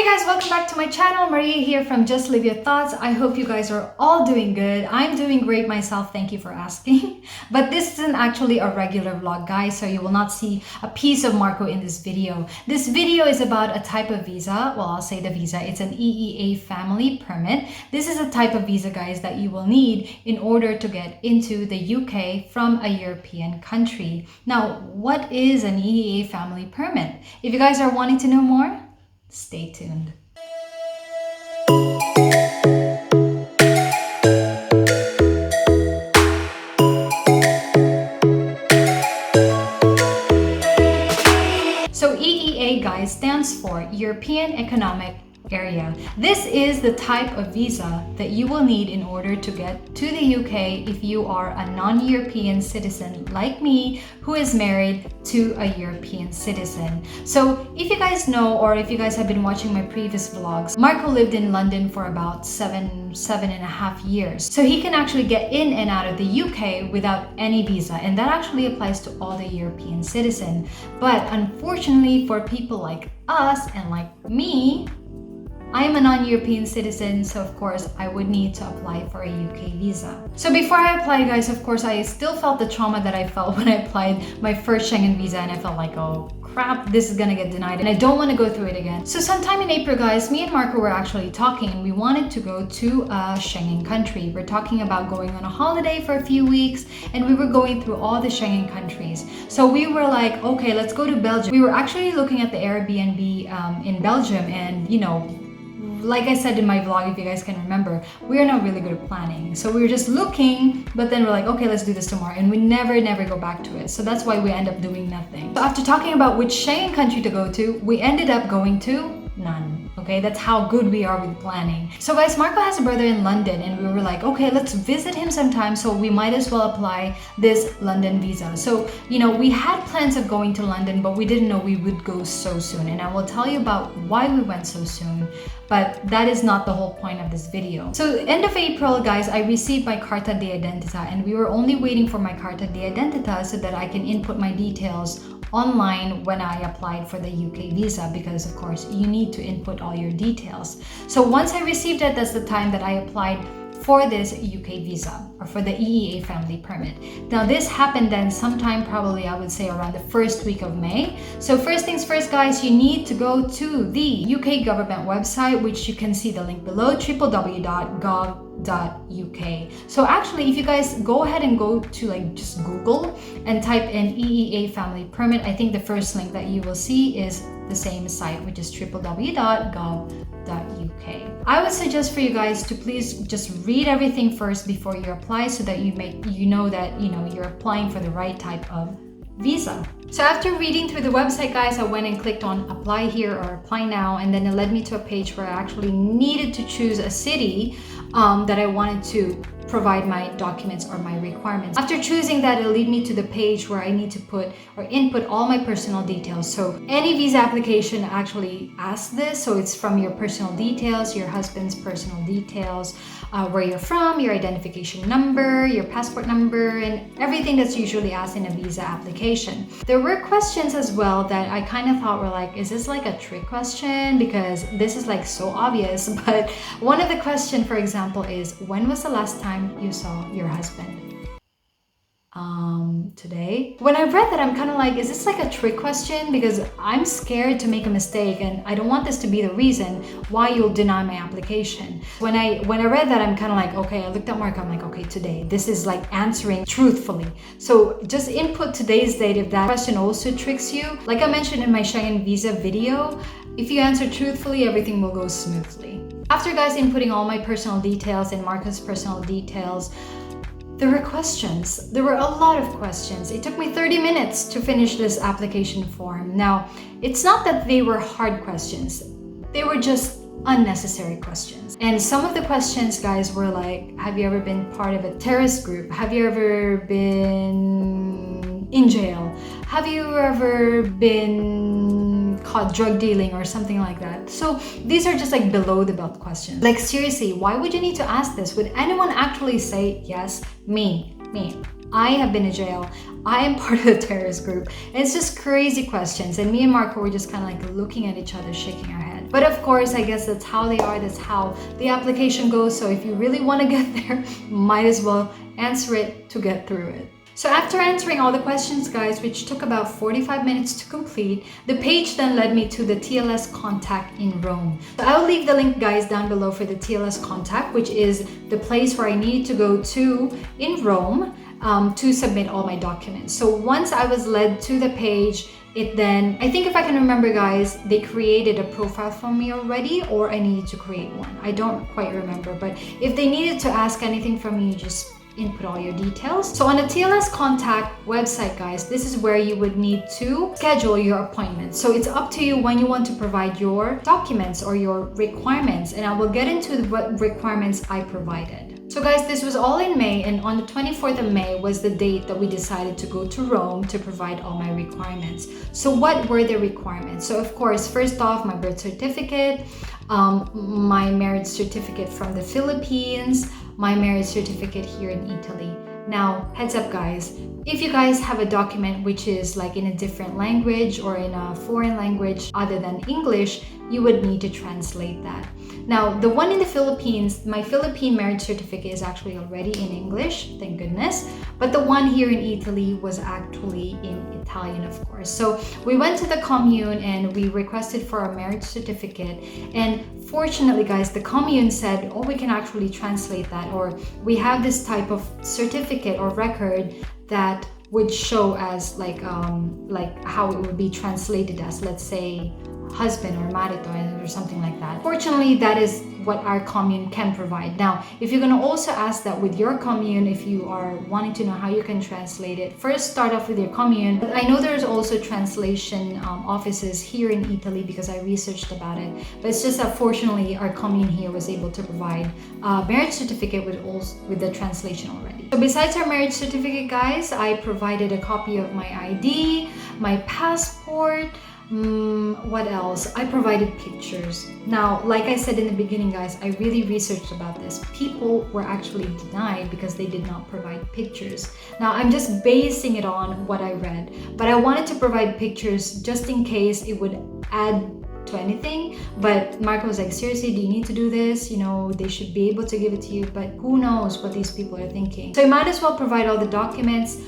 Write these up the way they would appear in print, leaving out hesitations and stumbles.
Hey guys, welcome back to my channel. Maria here from Just Live Your Thoughts. I hope you guys are all doing good. I'm doing great myself, thank you for asking. But this isn't actually a regular vlog, guys, so you will not see a piece of Marco in this video. This video is about a type of visa. Well, I'll say the visa. It's an EEA family permit. This is a type of visa, guys, that you will need in order to get into the UK from a European country. Now, what is an EEA family permit? If you guys are wanting to know more, stay tuned. So EEA, guys, stands for European Economic Area. This is the type of visa that you will need in order to get to the UK if you are a non-European citizen like me who is married to a European citizen. So if you guys know, or if you guys have been watching my previous vlogs, Marco lived in London for about seven and a half years. So he can actually get in and out of the UK without any visa, and that actually applies to all the European citizens. But unfortunately for people like us and like me, I am a non-European citizen, so of course I would need to apply for a UK visa. So before I applied, guys, of course I still felt the trauma that I felt when I applied my first Schengen visa, and I felt like, oh crap, this is gonna get denied and I don't want to go through it again. So sometime in April, guys, me and Marco were actually talking and we wanted to go to a Schengen country. We're talking about going on a holiday for a few weeks, and we were going through all the Schengen countries. So we were like, okay, let's go to Belgium. We were actually looking at the Airbnb in Belgium, and you know, like I said in my vlog, if you guys can remember, we're not really good at planning. So we were just looking, but then we're like, okay, let's do this tomorrow. And we never go back to it. So that's why we end up doing nothing. So after talking about which Schengen country to go to, we ended up going to none. Okay, that's how good we are with planning. So guys, Marco has a brother in London, and we were like, okay, let's visit him sometime, so we might as well apply this London visa. So, you know, we had plans of going to London, but we didn't know we would go so soon. And I will tell you about why we went so soon, but that is not the whole point of this video. So end of April, guys, I received my Carta de Identità, and we were only waiting for my Carta de Identità so that I can input my details online when I applied for the UK visa, because of course you need to input all your details. So once I received it, that's the time that I applied for this UK visa, or for the EEA family permit. Now this happened then sometime, probably I would say around the first week of May. So first things first, guys, you need to go to the UK government website, which you can see the link below, www.gov.uk. So actually, if you guys go ahead and go to like just Google and type in EEA family permit, I think the first link that you will see is the same site, which is www.gov.uk. I would suggest for you guys to please just read everything first before you apply, so that you know that you're applying for the right type of visa. So after reading through the website, guys, I went and clicked on apply here or apply now, and then it led me to a page where I actually needed to choose a city that I wanted to provide my documents or my requirements. After choosing that, it'll lead me to the page where I need to put or input all my personal details. So any visa application actually asks this. So it's from your personal details, your husband's personal details, where you're from, your identification number, your passport number, and everything that's usually asked in a visa application. There were questions as well that I kind of thought were like, is this like a trick question? Because this is like so obvious. But one of the questions, for example, is, when was the last time you saw your husband? Today. When I read that, I'm kind of like, is this like a trick question? Because I'm scared to make a mistake, and I don't want this to be the reason why you'll deny my application. When I read that, I'm kind of like, okay, I looked at Mark, I'm like, okay, today. This is like answering truthfully. So just input today's date if that question also tricks you. Like I mentioned in my Schengen visa video, if you answer truthfully, everything will go smoothly. After, guys, inputting all my personal details and Marco's personal details, there were questions. There were a lot of questions. It took me 30 minutes to finish this application form. Now, it's not that they were hard questions. They were just unnecessary questions. And some of the questions, guys, were like, have you ever been part of a terrorist group? Have you ever been in jail? Have you ever been caught drug dealing or something like that? So these are just like below the belt questions. Like seriously, why would you need to ask this? Would anyone actually say, yes, me, I have been in jail, I am part of the terrorist group? And it's just crazy questions. And me and Marco were just kind of like looking at each other, shaking our head. But of course, I guess that's how they are, that's how the application goes. So if you really want to get there, might as well answer it to get through it. So after answering all the questions, guys, which took about 45 minutes to complete, the page then led me to the TLS contact in Rome. So I'll leave the link, guys, down below for the TLS contact, which is the place where I needed to go to in Rome to submit all my documents. So once I was led to the page, it then, I think if I can remember, guys, they created a profile for me already, or I needed to create one. I don't quite remember, but if they needed to ask anything from me, just input all your details. So on the TLS contact website, guys, this is where you would need to schedule your appointment. So it's up to you when you want to provide your documents or your requirements, and I will get into what requirements I provided. So guys, this was all in May, and on the 24th of May was the date that we decided to go to Rome to provide all my requirements. So what were the requirements? So of course, first off, my birth certificate, my marriage certificate from the Philippines, my marriage certificate here in Italy. Now, heads up, guys, if you guys have a document which is like in a different language or in a foreign language other than English, you would need to translate that. Now, the one in the Philippines, my Philippine marriage certificate is actually already in English, thank goodness. But the one here in Italy was actually in Italian, of course. So we went to the commune and we requested for a marriage certificate. And fortunately, guys, the commune said, oh, we can actually translate that, or we have this type of certificate or record that would show as like how it would be translated as, let's say, husband or marito or something like that. Fortunately, that is what our commune can provide. Now, if you're going to also ask that with your commune, if you are wanting to know how you can translate it, first start off with your commune. But I know there's also translation offices here in Italy because I researched about it. But it's just that fortunately, our commune here was able to provide a marriage certificate with the translation already. So besides our marriage certificate, guys, I provided a copy of my ID, my passport. What else? I provided pictures. Now, like I said in the beginning, guys, I really researched about this. People were actually denied because they did not provide pictures. Now, I'm just basing it on what I read, but I wanted to provide pictures just in case it would add to anything. But Marco was like, seriously, do you need to do this? You know, they should be able to give it to you, but who knows what these people are thinking. So you might as well provide all the documents,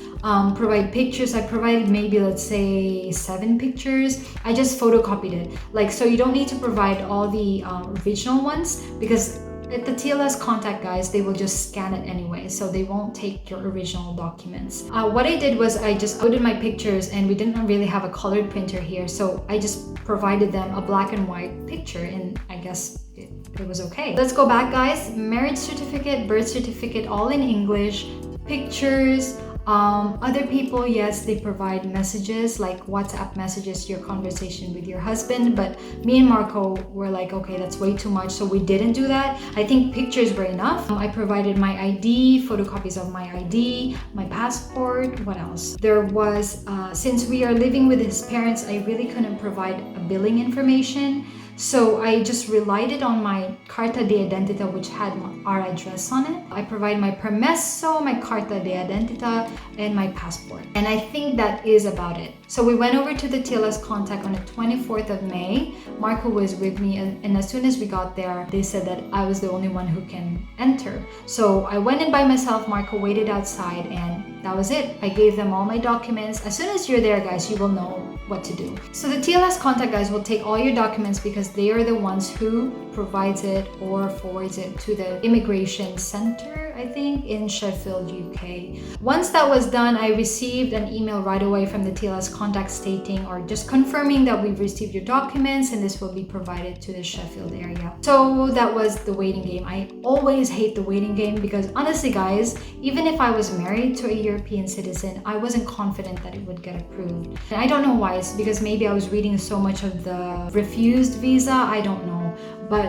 provide pictures. I provided maybe, let's say, 7 pictures. I just photocopied it. Like, so you don't need to provide all the original ones, because at the TLS contact, guys, they will just scan it anyway, so they won't take your original documents. What I did was I just uploaded my pictures, and we didn't really have a colored printer here, so I just provided them a black and white picture, and I guess it was okay. Let's go back, guys. Marriage certificate, birth certificate, all in English, pictures. Other people, yes, they provide messages like WhatsApp messages, your conversation with your husband, but me and Marco were like, okay, that's way too much, so we didn't do that. I think pictures were enough. I provided my ID, photocopies of my ID, my passport. What else? There was, since we are living with his parents, I really couldn't provide a billing information. So I just relied it on my carta de identità, which had our address on it. I provide my permesso, my carta de identità, and my passport. And I think that is about it. So we went over to the TLS contact on the 24th of May. Marco was with me, and as soon as we got there, they said that I was the only one who can enter. So I went in by myself, Marco waited outside, and that was it. I gave them all my documents. As soon as you're there, guys, you will know what to do. So the TLS contact, guys, will take all your documents because they are the ones who provides it or forwards it to the immigration center, I think, in Sheffield, UK. Once that was done, I received an email right away from the TLS contact stating or just confirming that we've received your documents and this will be provided to the Sheffield area. So that was the waiting game. I always hate the waiting game because honestly, guys, even if I was married to a European citizen, I wasn't confident that it would get approved. And I don't know why. It's because maybe I was reading so much of the refused visa. I don't know. But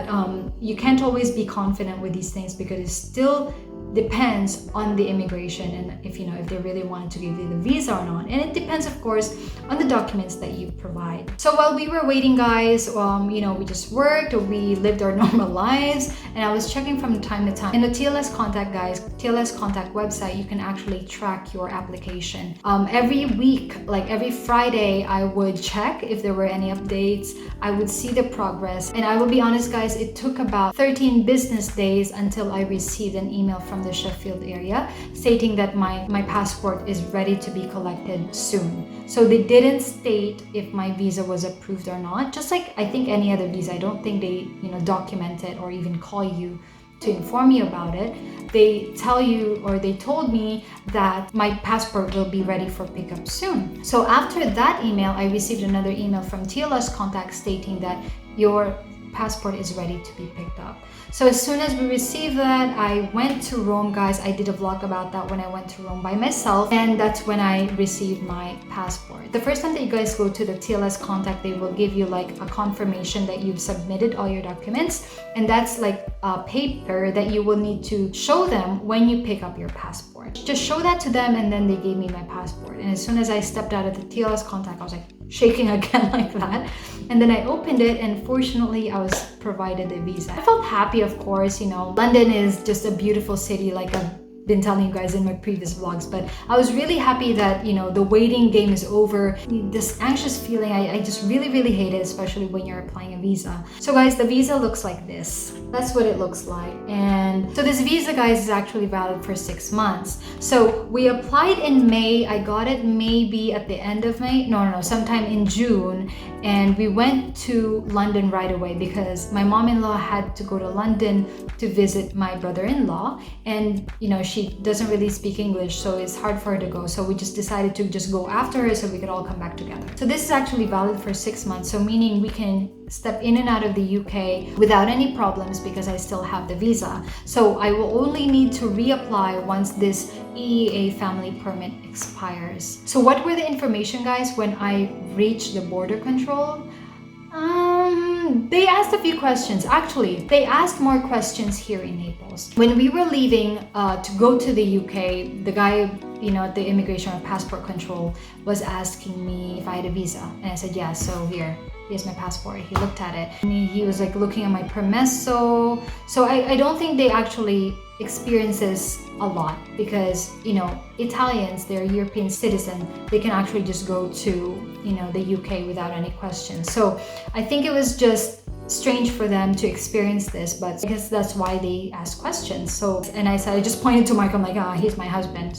you can't always be confident with these things because it's still depends on the immigration and if they really wanted to give you the visa or not. And it depends, of course, on the documents that you provide. So while we were waiting, guys, we just worked, or we lived our normal lives, and I was checking from time to time. In the TLS Contact, guys, TLS Contact website, you can actually track your application. Every week, like every Friday, I would check if there were any updates. I would see the progress, and I will be honest, guys, it took about 13 business days until I received an email from the Sheffield area stating that my passport is ready to be collected soon. So they didn't state if my visa was approved or not. Just like I think any other visa, I don't think they document it or even call you to inform you about it. They tell you, or they told me, that my passport will be ready for pickup soon. So after that email, I received another email from TLS Contact stating that your passport is ready to be picked up. So as soon as we received that, I went to Rome, guys. I did a vlog about that when I went to Rome by myself, and that's when I received my passport. The first time that you guys go to the TLS Contact, they will give you like a confirmation that you've submitted all your documents, and that's like a paper that you will need to show them when you pick up your passport. Just show that to them, and then they gave me my passport. And as soon as I stepped out of the TLS Contact, I was like shaking again like that. And then I opened it, and fortunately I was provided a visa. I felt happy, of course. London is just a beautiful city, like I've been telling you guys in my previous vlogs, but I was really happy that the waiting game is over. This anxious feeling, I just really hate it, especially when you're applying a visa. So guys, the visa looks like this. That's what it looks like. And so this visa, guys, is actually valid for 6 months. So we applied in May. I got it maybe at the end of May. No, sometime in June. And we went to London right away because my mom-in-law had to go to London to visit my brother-in-law, and she doesn't really speak English, so it's hard for her to go. So we just decided to just go after her so we could all come back together. So this is actually valid for 6 months, so meaning we can step in and out of the UK without any problems because I still have the visa. So I will only need to reapply once this EEA family permit expires. So what were the information, guys, when I reached the border control? They asked a few questions. Actually, they asked more questions here in Naples. When we were leaving to go to the UK, the guy, at the immigration or passport control was asking me if I had a visa. And I said, yeah, so here's my passport. He looked at it, and he was like looking at my permesso. So I don't think they actually experience this a lot because, Italians, they're European citizens. They can actually just go to, the UK without any questions. So I think it was just strange for them to experience this, but I guess that's why they ask questions. So, and I just pointed to Mark. I'm like, he's my husband.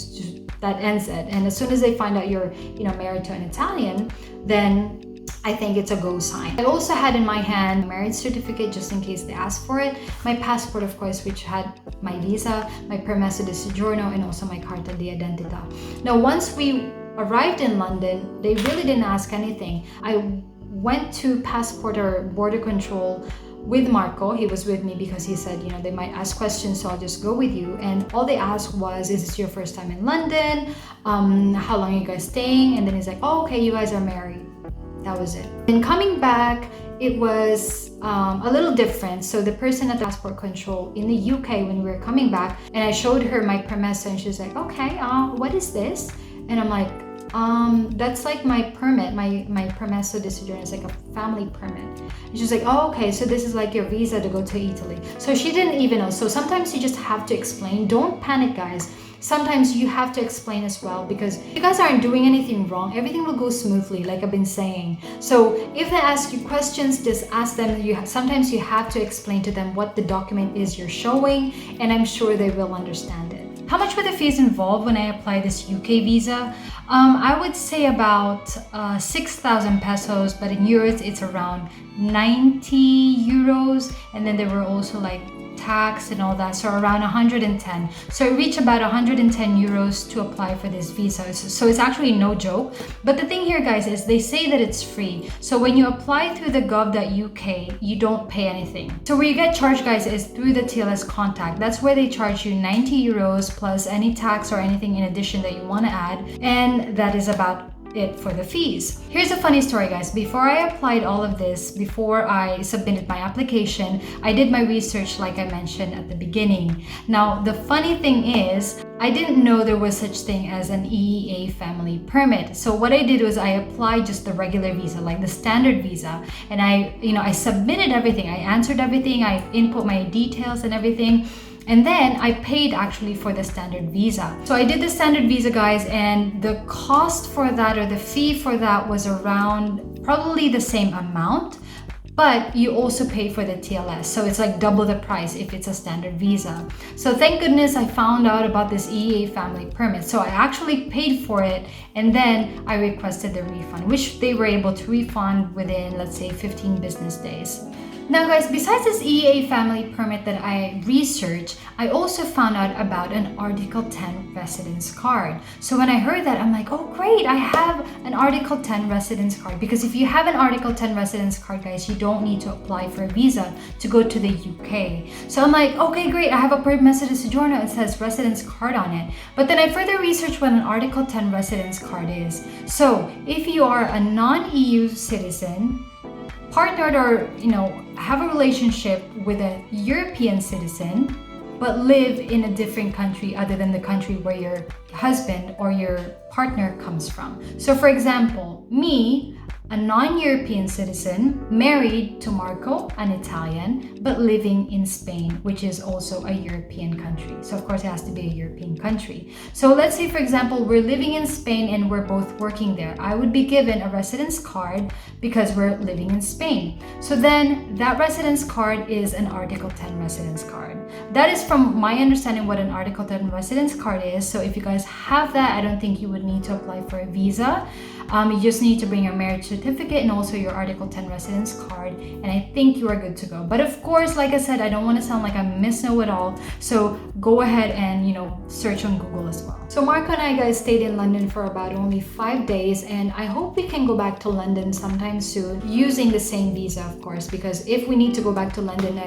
That ends it. And as soon as they find out you're, married to an Italian, then I think it's a go sign. I also had in my hand a marriage certificate just in case they ask for it, my passport, of course, which had my visa, my permesso di soggiorno, and also my carta di identità. Now, once we arrived in London, they really didn't ask anything. I went to passport or border control with Marco. He was with me because he said, they might ask questions, so I'll just go with you. And all they asked was, is this your first time in London? How long are you guys staying? And then he's like, oh, okay, you guys are married. That was it. And coming back, it was a little different. So the person at the passport control in the UK, when we were coming back, and I showed her my permesso, and she was like, okay, what is this? And I'm like, that's like my permit, my permesso di soggiorno is like a family permit. And she's like, oh, okay, so this is like your visa to go to Italy. So she didn't even know. So sometimes you just have to explain. Don't panic, guys. Sometimes you have to explain as well, because you guys aren't doing anything wrong. Everything will go smoothly, like I've been saying. So if they ask you questions, just ask them. Sometimes you have to explain to them what the document is you're showing, and I'm sure they will understand it. How much were the fees involved when I applied this UK visa? I would say about 6,000 pesos, but in euros it's around 90 euros, and then there were also like tax and all that, so around 110. So it reached about 110 euros to apply for this visa. So it's actually no joke. But the thing here, guys, is they say that it's free. So when you apply through the gov.uk, you don't pay anything. So where you get charged, guys, is through the TLS Contact. That's where they charge you 90 euros plus any tax or anything in addition that you want to add, and that is about it for the fees. Here's a funny story, guys. Before I applied all of this, before I submitted my application, I did my research like I mentioned at the beginning. Now, the funny thing is, I didn't know there was such thing as an EEA family permit. So what I did was I applied just the regular visa, like the standard visa, and I submitted everything. I answered everything. I input my details and everything. And then I paid actually for the standard visa. So I did the standard visa, guys, and the cost for that, or the fee for that, was around probably the same amount, but you also pay for the TLS. So it's like double the price if it's a standard visa. So thank goodness I found out about this EEA family permit. So I actually paid for it, and then I requested the refund, which they were able to refund within, let's say, 15 business days. Now, guys, besides this EEA family permit that I researched, I also found out about an Article 10 residence card. So when I heard that, I'm like, oh great, I have an Article 10 residence card. Because if you have an Article 10 residence card, guys, you don't need to apply for a visa to go to the UK. So I'm like, okay, great, I have a permesso di soggiorno, it says residence card on it. But then I further researched what an Article 10 residence card is. So if you are a non-EU citizen, partnered, or have a relationship with a European citizen, but live in a different country other than the country where your husband or your partner comes from. So for example, me, a non-European citizen, married to Marco, an Italian, but living in Spain, which is also a European country. So of course it has to be a European country. So let's say, for example, we're living in Spain and we're both working there. I would be given a residence card because we're living in Spain. So then that residence card is an Article 10 residence card. That is from my understanding what an Article 10 residence card is. So if you guys have that, I don't think you would need to apply for a visa. You just need to bring your marriage certificate and also your Article 10 residence card, and I think you are good to go. But of course, like I said, I don't want to sound like I'm Miss Know-It-All, so go ahead and search on Google as well. So Marco and I, guys, stayed in London for about only 5 days, and I hope we can go back to London sometime soon using the same visa, of course, because if we need to go back to London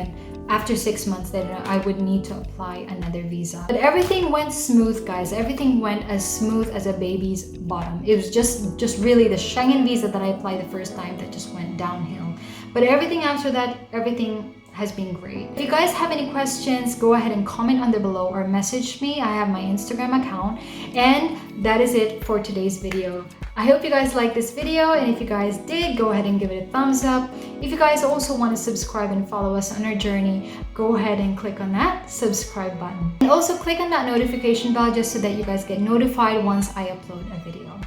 after 6 months, then I would need to apply another visa. But everything went smooth, guys. Everything went as smooth as a baby's bottom. It was just really the Schengen visa that I applied the first time that just went downhill. But everything after that, everything has been great. If you guys have any questions, go ahead and comment on the below or message me. I have my Instagram account. And that is it for today's video. I hope you guys liked this video, and if you guys did, go ahead and give it a thumbs up. If you guys also want to subscribe and follow us on our journey, go ahead and click on that subscribe button. And also click on that notification bell just so that you guys get notified once I upload a video.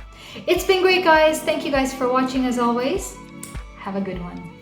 It's been great, guys. Thank you guys for watching as always. Have a good one.